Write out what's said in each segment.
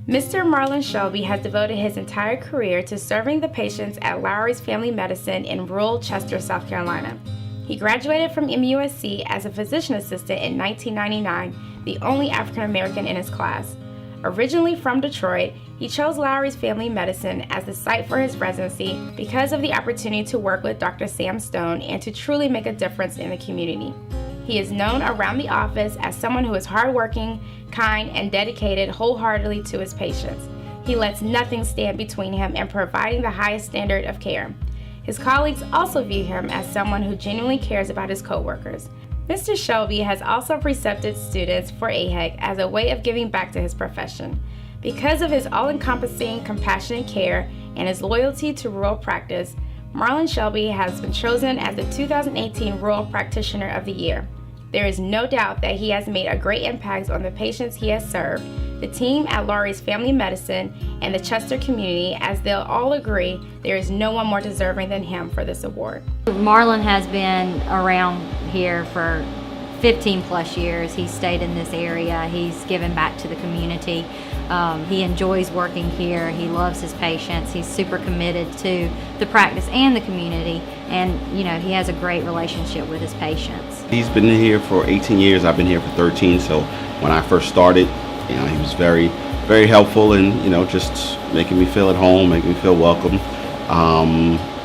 Mr. Marlon Shelby has devoted his entire career to serving the patients at Lowry's Family Medicine in rural Chester, South Carolina. He graduated from MUSC as a physician assistant in 1999, the only African American in his class. Originally from Detroit, he chose Lowry's Family Medicine as the site for his residency because of the opportunity to work with Dr. Sam Stone and to truly make a difference in the community. He is known around the office as someone who is hardworking, kind, and dedicated wholeheartedly to his patients. He lets nothing stand between him and providing the highest standard of care. His colleagues also view him as someone who genuinely cares about his coworkers. Mr. Shelby has also precepted students for AHEC as a way of giving back to his profession. Because of his all-encompassing compassionate care and his loyalty to rural practice, Marlon Shelby has been chosen as the 2018 Rural Practitioner of the Year. There is no doubt that he has made a great impact on the patients he has served, the team at Lowry's Family Medicine, and the Chester community, as they'll all agree there is no one more deserving than him for this award. Marlon has been around here for 15 plus years. He's stayed in this area. He's given back to the community. He enjoys working here. He loves his patients. He's super committed to the practice and the community, and he has a great relationship with his patients. He's been here for 18 years. I've been here for 13. So when I first started, he was very, very helpful in just making me feel at home, making me feel welcome.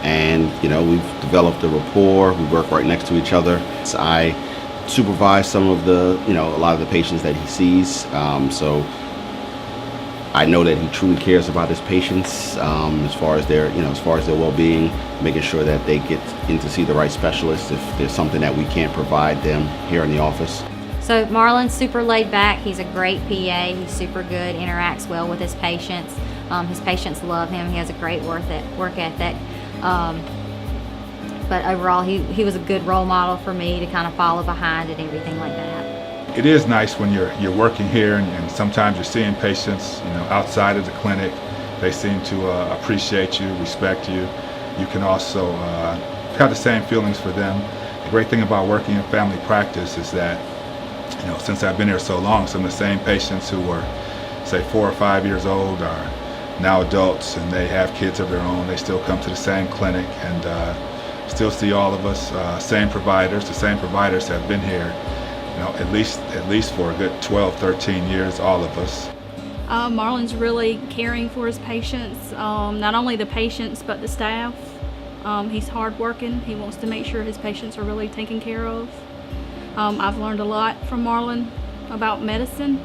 And we've developed a rapport. We work right next to each other. So I supervise some of the a lot of the patients that he sees. So I know that he truly cares about his patients as far as their well-being, making sure that they get in to see the right specialist if there's something that we can't provide them here in the office. So Marlon's super laid back. He's a great PA. He's super good, interacts well with his patients. His patients love him. He has a great work ethic. But overall, he was a good role model for me to kind of follow behind and everything like that. It is nice when you're working here and sometimes you're seeing patients outside of the clinic. They seem to appreciate you, respect you. You can also have the same feelings for them. The great thing about working in family practice is that since I've been here so long, some of the same patients who were say 4 or 5 years old are now adults and they have kids of their own. They still come to the same clinic and still see all of us, same providers. The same providers have been here at least for a good 12, 13 years, all of us. Marlon's really caring for his patients, not only the patients but the staff. He's hardworking. He wants to make sure his patients are really taken care of. I've learned a lot from Marlon about medicine,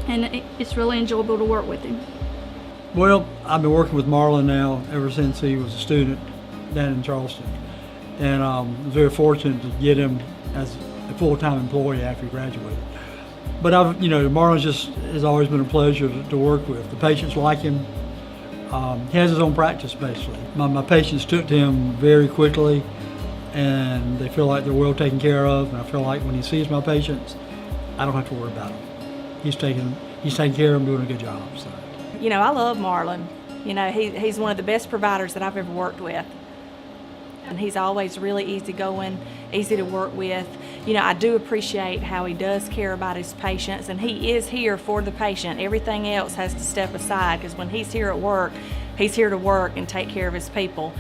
and it's really enjoyable to work with him. Well, I've been working with Marlon now ever since he was a student down in Charleston, and I was very fortunate to get him as a full-time employee after he graduated. But Marlon has always been a pleasure to work with. The patients like him. He has his own practice basically. My patients took to him very quickly, and they feel like they're well taken care of. And I feel like when he sees my patients, I don't have to worry about them. He's taking care of them, doing a good job. So. I love Marlon. He's one of the best providers that I've ever worked with. And he's always really easygoing, easy to work with. I do appreciate how he does care about his patients, and he is here for the patient. Everything else has to step aside because when he's here at work, he's here to work and take care of his people.